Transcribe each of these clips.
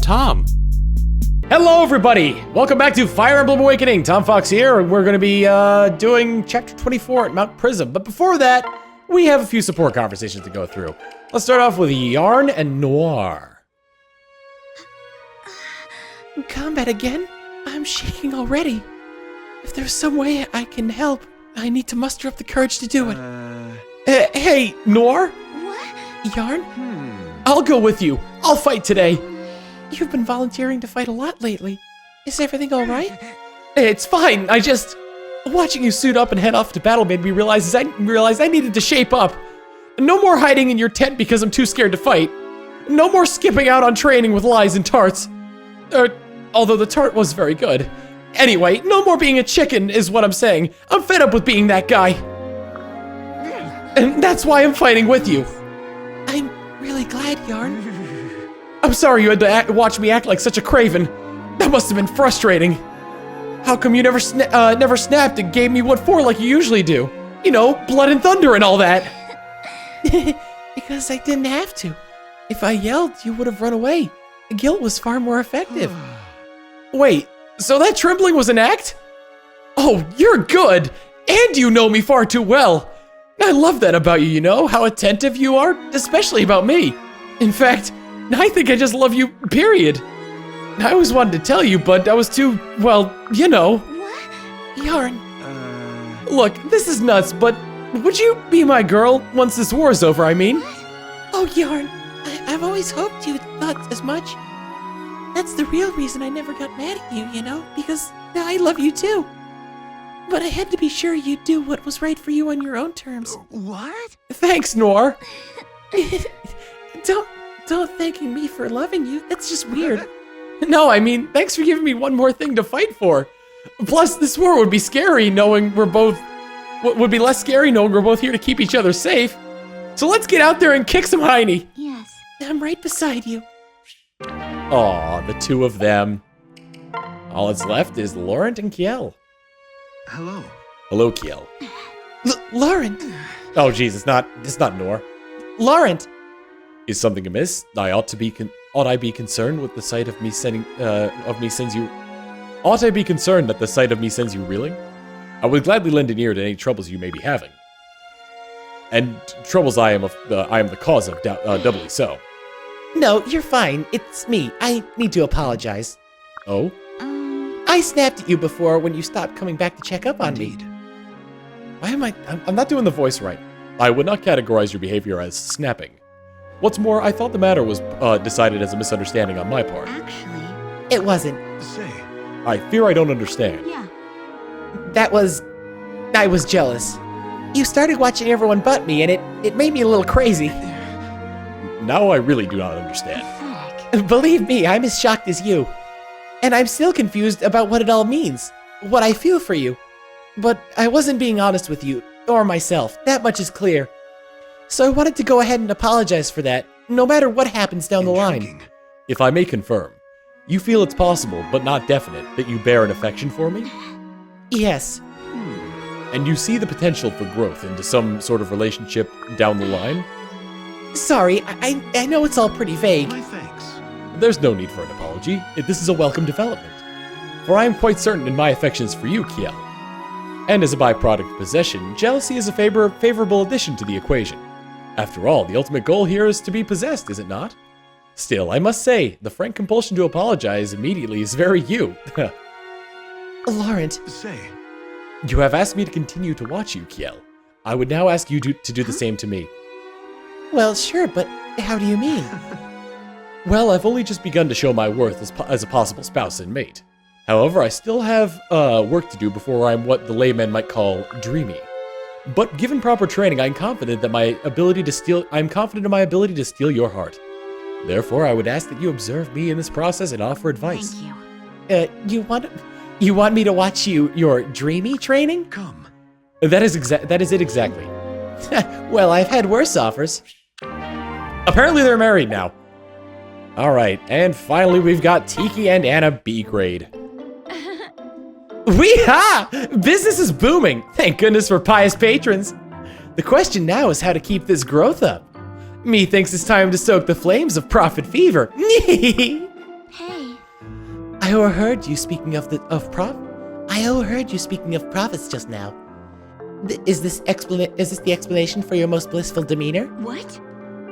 Tom. Hello, everybody! Welcome back to Fire Emblem Awakening. Tom Fox here, and we're going to be doing Chapter 24 at Mount Prism. But before that, we have a few support conversations to go through. Let's start off with Yarn and Noir. Combat again? I'm shaking already. If there's some way I can help, I need to muster up the courage to do it. Hey, Noir? What? Yarn? I'll go with you. I'll fight today. You've been volunteering to fight a lot lately. Is everything alright? It's fine. Watching you suit up and head off to battle made me realize I needed to shape up. No more hiding in your tent because I'm too scared to fight. No more skipping out on training with lies and tarts. Although the tart was very good. Anyway, no more being a chicken is what I'm saying. I'm fed up with being that guy. And that's why I'm fighting with you. I'm really glad, Yarn. I'm sorry you had to watch me act like such a craven. That must have been frustrating. How come you never snapped and gave me what for like you usually do? You know, blood and thunder and all that. Because I didn't have to. If I yelled, you would have run away. Guilt was far more effective. Wait, so that trembling was an act? Oh, you're good. And you know me far too well. I love that about you, you know, how attentive you are, especially about me. In fact, I think I just love you, period. I always wanted to tell you, but I was too, well, you know. What? Yarn. Look, this is nuts, but would you be my girl once this war is over, I mean? Oh, Yarn, I've always hoped you thought as much. That's the real reason I never got mad at you, you know, because I love you too. But I had to be sure you'd do what was right for you on your own terms. What? Thanks, Noir. Don't thanking me for loving you. That's just weird. No, I mean, thanks for giving me one more thing to fight for. Plus, this war would be scary knowing would be less scary knowing we're both here to keep each other safe. So let's get out there and kick some hiney. Yes, I'm right beside you. Aw, the two of them. All that's left is Laurent and Kiel. Hello. Hello, Kiel. Laurent. Oh, jeez, it's not Noir. Laurent. Is something amiss? Ought I be concerned with the sight of me Ought I be concerned that the sight of me sends you reeling? I would gladly lend an ear to any troubles you may be having. And troubles I am the cause of, doubly so. No, you're fine. It's me. I need to apologize. Oh? I snapped at you before when you stopped coming back to check up on me. Why am I'm not doing the voice right. I would not categorize your behavior as snapping. What's more, I thought the matter was decided as a misunderstanding on my part. Actually, it wasn't. Say. I fear I don't understand. Yeah. I was jealous. You started watching everyone but me, and it made me a little crazy. Now I really do not understand. Believe me, I'm as shocked as you. And I'm still confused about what it all means, what I feel for you. But I wasn't being honest with you, or myself, that much is clear. So I wanted to go ahead and apologize for that, no matter what happens down the line. If I may confirm, you feel it's possible, but not definite, that you bear an affection for me? Yes. And you see the potential for growth into some sort of relationship down the line? Sorry, I know it's all pretty vague. My thanks. There's no need for an apology. This is a welcome development. For I am quite certain in my affections for you, Kiel. And as a byproduct of possession, jealousy is a favorable addition to the equation. After all, the ultimate goal here is to be possessed, is it not? Still, I must say, the frank compulsion to apologize immediately is very you. Laurent. Say. You have asked me to continue to watch you, Kiel. I would now ask you to do the same to me. Well, sure, but how do you mean? Well, I've only just begun to show my worth as a possible spouse and mate. However, I still have work to do before I'm what the layman might call dreamy. But given proper training, I'm confident in my ability to steal your heart. Therefore, I would ask that you observe me in this process and offer advice. Thank you. You want me to watch your dreamy training? Come. That is it exactly. Well, I've had worse offers. Apparently they're married now. Alright, and finally we've got Tiki and Anna B grade. Wee-ha! Business is booming! Thank goodness for pious patrons! The question now is how to keep this growth up. Methinks it's time to stoke the flames of profit fever. Hey. I overheard you speaking of profits just now. Is this the explanation for your most blissful demeanor? What?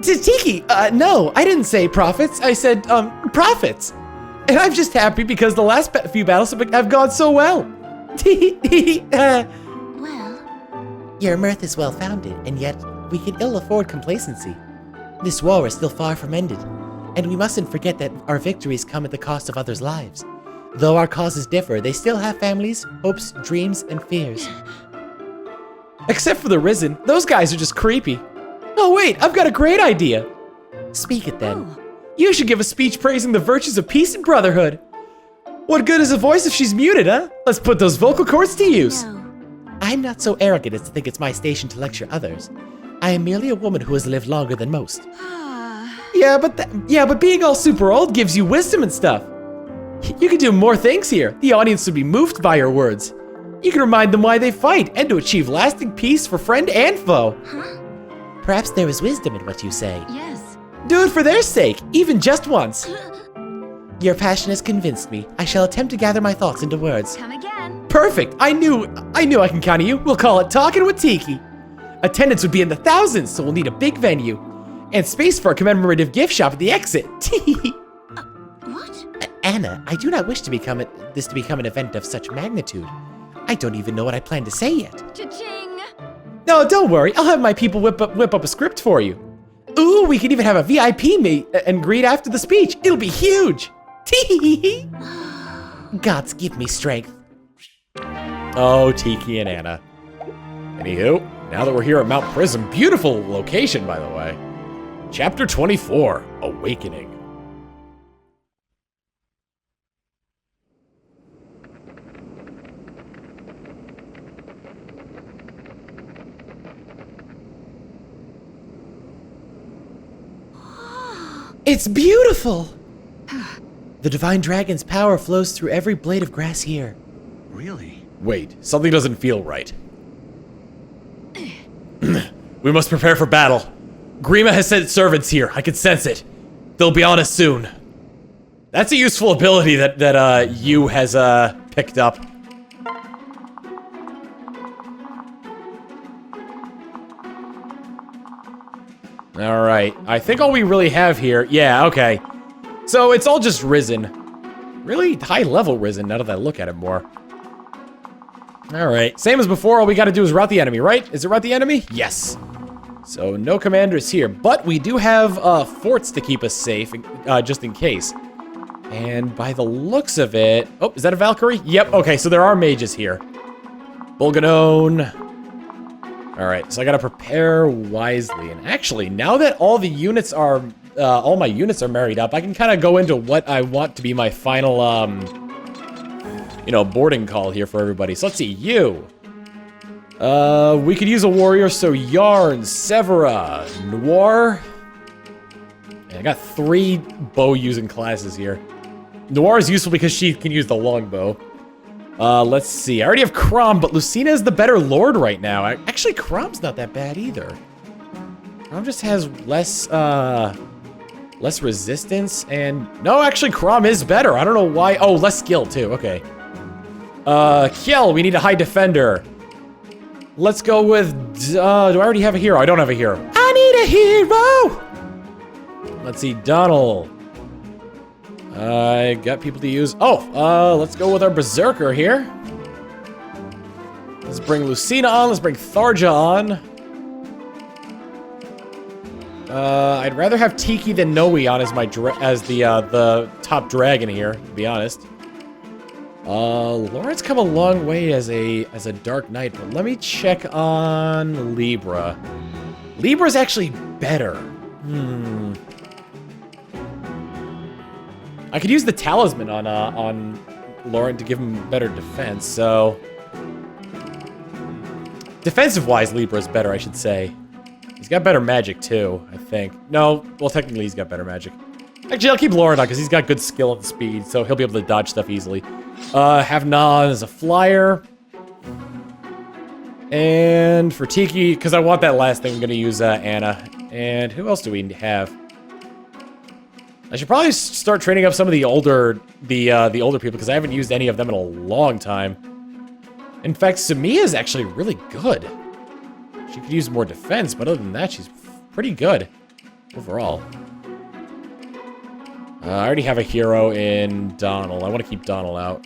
Tiki, No, I didn't say profits. I said, profits. And I'm just happy because the last few battles have gone so well. Well. Your mirth is well-founded, and yet we can ill afford complacency. This war is still far from ended, and we mustn't forget that our victories come at the cost of others' lives. Though our causes differ, they still have families, hopes, dreams, and fears. Except for the Risen. Those guys are just creepy. Oh wait, I've got a great idea. Speak it then. Oh. You should give a speech praising the virtues of peace and brotherhood. What good is a voice if she's muted, huh? Let's put those vocal cords to use. No. I'm not so arrogant as to think it's my station to lecture others. I am merely a woman who has lived longer than most. Yeah, but being all super old gives you wisdom and stuff. You can do more things here. The audience would be moved by your words. You can remind them why they fight and to achieve lasting peace for friend and foe. Huh? Perhaps there is wisdom in what you say. Yes. Do it for their sake, even just once. Your passion has convinced me. I shall attempt to gather my thoughts into words. Come again. Perfect. I knew I can count on you. We'll call it Talking with Tiki. Attendance would be in the thousands, so we'll need a big venue. And space for a commemorative gift shop at the exit. What? Anna, I do not wish to become an event of such magnitude. I don't even know what I plan to say yet. Cha-ching. No, don't worry. I'll have my people whip up a script for you. Ooh, we can even have a VIP meet and greet after the speech. It'll be huge. Gods give me strength. Oh, Tiki and Anna. Anywho, now that we're here at Mount Prism, beautiful location, by the way. Chapter 24, Awakening. It's beautiful! The divine dragon's power flows through every blade of grass here. Really? Wait, something doesn't feel right. We must prepare for battle. Grima has sent servants here. I can sense it. They'll be on us soon. That's a useful ability that Yu has picked up. All right, I think all we really have here, yeah, okay. So it's all just Risen. Really high level Risen, now that I look at it more. All right, same as before, all we gotta do is rout the enemy, right? Is it rout the enemy? Yes. So no commanders here, but we do have forts to keep us safe, just in case. And by the looks of it, oh, is that a Valkyrie? Yep, okay, so there are mages here. Bulgadone. All right, so I gotta prepare wisely. And actually, now that all the units are, all my units are married up, I can kind of go into what I want to be my final, you know, boarding call here for everybody. So let's see, you. We could use a warrior, so Yarn, Severa, Noir. And I got 3 bow using classes here. Noir is useful because she can use the longbow. Let's see. I already have Crom, but Lucina is the better lord right now. Actually, Crom's not that bad either. Crom just has less resistance, and no, actually, Crom is better. I don't know why. Oh, less skill too. Okay. Kjell, we need a high defender. Let's go with. Do I already have a hero? I don't have a hero. I need a hero. Let's see, Donald. I got people to use. Oh, let's go with our Berserker here. Let's bring Lucina on. Let's bring Tharja on. I'd rather have Tiki than Noe on as the top dragon here, to be honest. Lauren's come a long way as a Dark Knight, but let me check on Libra. Libra's actually better. I could use the talisman on Lauren to give him better defense, so... Defensive-wise, Libra's better, I should say. He's got better magic, too, I think. No, well, technically he's got better magic. Actually, I'll keep Lauren on, because he's got good skill and speed, so he'll be able to dodge stuff easily. Have Nan as a flyer. And for Tiki, because I want that last thing, I'm going to use Anna. And who else do we have? I should probably start training up some of the older people because I haven't used any of them in a long time. In fact, Samia's actually really good. She could use more defense, but other than that, she's pretty good overall. I already have a hero in Donald. I want to keep Donald out.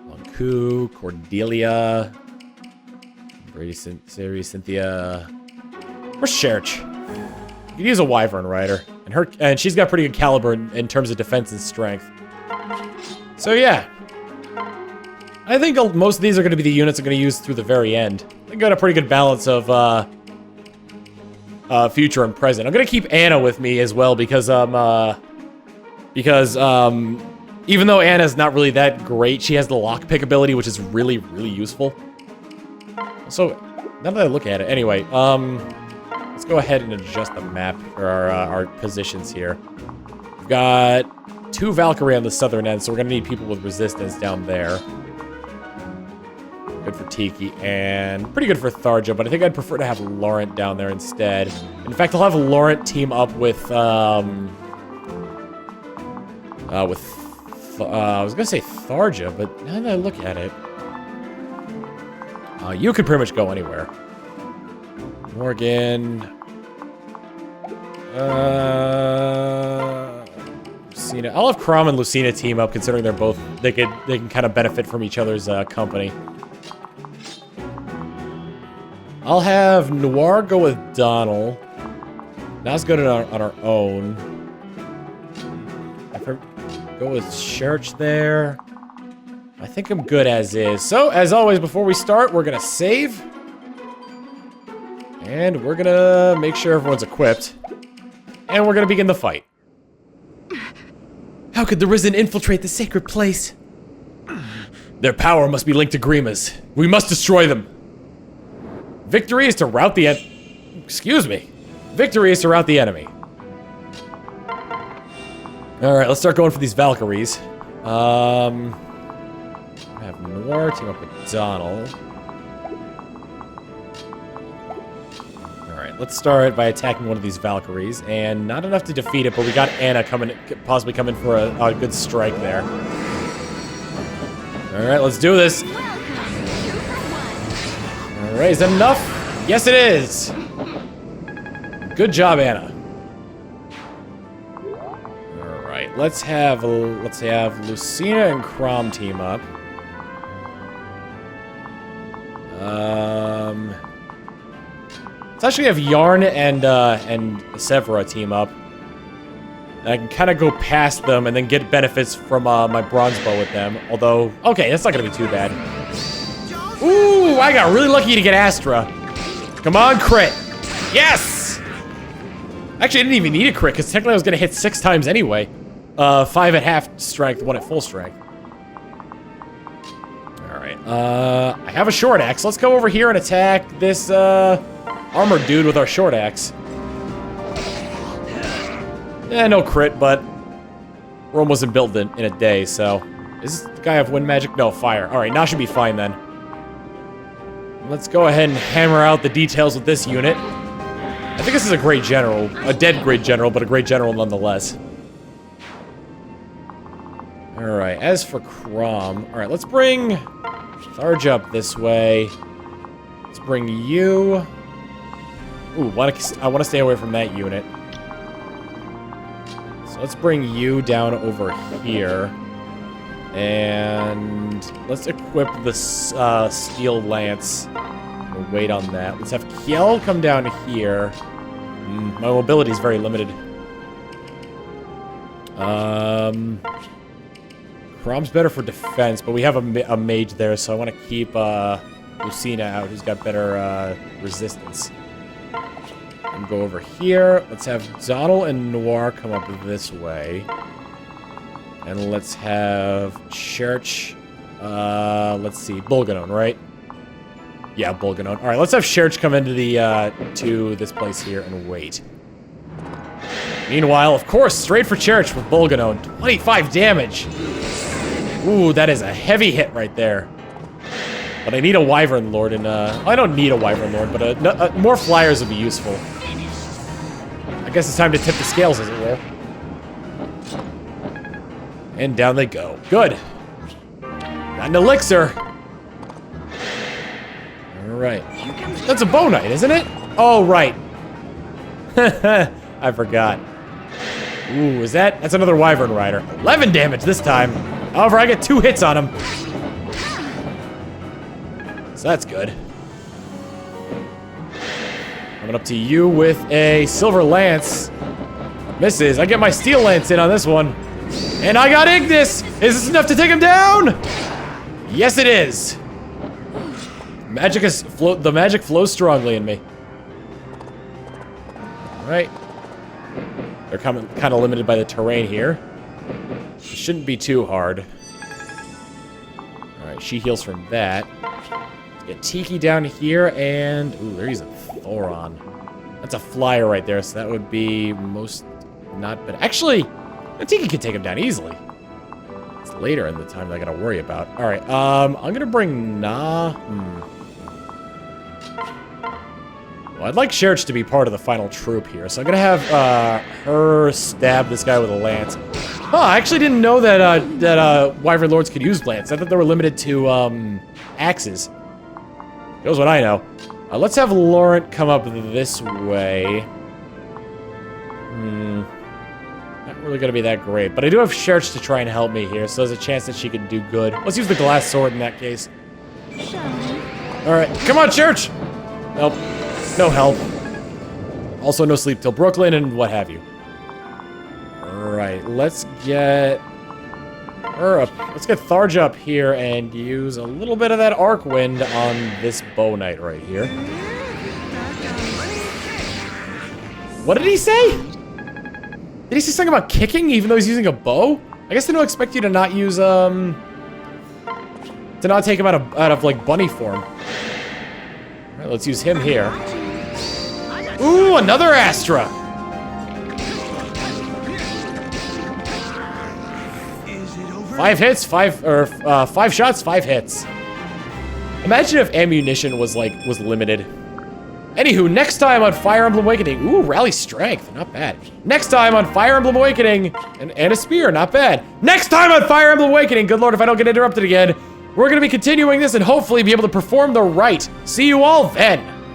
Lon'qu, Cordelia, Brady, Siri, Cynthia. Where's Sherch? You could use a Wyvern Rider, and she's got pretty good caliber in terms of defense and strength. So yeah, I think most of these are going to be the units I'm going to use through the very end. I got a pretty good balance of future and present. I'm going to keep Anna with me as well because even though Anna's not really that great, she has the lockpick ability, which is really, really useful. So now that I look at it, anyway, let's go ahead and adjust the map for our positions here. We've got 2 Valkyrie on the southern end, so we're going to need people with resistance down there. Good for Tiki, and pretty good for Tharja, but I think I'd prefer to have Laurent down there instead. In fact, I'll have Laurent team up with, I was gonna say Tharja, but now that I look at it, you could pretty much go anywhere. Morgan, Lucina. I'll have Crom and Lucina team up, considering they're both, they can kind of benefit from each other's company. I'll have Noir go with Donald. Nas good on our own. If I go with Church there, I think I'm good as is. So, as always, before we start, we're gonna save. And we're gonna make sure everyone's equipped. And we're gonna begin the fight. How could the Risen infiltrate the sacred place? Their power must be linked to Grima's. We must destroy them. Victory is to rout the Victory is to rout the enemy. Alright, let's start going for these Valkyries. I have Noir team up with Donald. Alright, let's start by attacking one of these Valkyries. And not enough to defeat it, but we got Anna possibly coming for a good strike there. Alright, let's do this. Alright, is that enough? Yes, it is! Good job, Anna. Alright, let's have Lucina and Crom team up. Let's actually have Yarn and Severa team up. And I can kind of go past them and then get benefits from my bronze bow with them. Although, okay, that's not gonna be too bad. Ooh, I got really lucky to get Astra. Come on, crit. Yes! Actually, I didn't even need a crit, because technically I was going to hit 6 times anyway. 5 at half strength, 1 at full strength. Alright, I have a short axe. Let's go over here and attack this, armored dude with our short axe. Yeah, no crit, but Rome wasn't built in a day, so... Does this guy have wind magic? No, fire. Alright, now should be fine then. Let's go ahead and hammer out the details with this unit. I think this is a great general. A dead great general, but a great general nonetheless. Alright, as for Crom... Alright, let's bring Tharja up this way. Let's bring you... Ooh, I want to stay away from that unit. So let's bring you down over here. And let's equip the steel lance. We'll wait on that. Let's have Kiel come down here. My mobility is very limited. Crom's better for defense, but we have a mage there, so I want to keep Lucina out, who's got better resistance. And go over here. Let's have Donald and Noir come up this way. And let's have Church, let's see, Bulganon, right? Yeah, Bulganon. Alright, let's have Church come into the, to this place here and wait. Meanwhile, of course, straight for Church with Bulganon. 25 damage! Ooh, that is a heavy hit right there. But I need a Wyvern Lord, and, I don't need a Wyvern Lord, but more flyers would be useful. guess it's time to tip the scales, as it were. And down they go. Good. Got an elixir. Alright. That's a bow knight, isn't it? Oh, right. I forgot. Ooh, is that? That's another wyvern rider. 11 damage this time. However, I get 2 hits on him. So that's good. Coming up to you with a silver lance. Misses. I get my steel lance in on this one. And I got Ignis! Is this enough to take him down? Yes, it is. The magic flows strongly in me. Alright. They're kind of limited by the terrain here. It shouldn't be too hard. Alright, she heals from that. Get Tiki down here, and... Ooh, they're using Thoron. That's a flyer right there, so that would be most... not bad. Actually, Tiki can take him down easily. It's later in the time that I gotta worry about. Alright, I'm gonna bring Na... Well, I'd like Sherch to be part of the final troop here, so I'm gonna have her stab this guy with a lance. Oh, I actually didn't know that Wyvern Lords could use lance. I thought they were limited to axes. Knows what I know. Let's have Laurent come up this way. Not really gonna be that great, but I do have Sherch to try and help me here, so there's a chance that she could do good. Let's use the glass sword in that case. All right, come on, Sherch. Nope. No help. Also, no sleep till Brooklyn and what have you. Alright, let's get her up. Let's get Tharja up here and use a little bit of that arc wind on this bow knight right here. What did he say? Did he say something about kicking even though he's using a bow? I guess they don't expect you to not use to not take him out of like bunny form. Alright, let's use him here. Ooh, another Astra! Is it over? 5 hits, 5 shots, 5 hits. Imagine if ammunition was limited. Anywho, next time on Fire Emblem Awakening. Ooh, rally strength, not bad. Next time on Fire Emblem Awakening, and a spear, not bad. Next time on Fire Emblem Awakening, good lord if I don't get interrupted again, we're gonna be continuing this and hopefully be able to perform the rite. See you all then.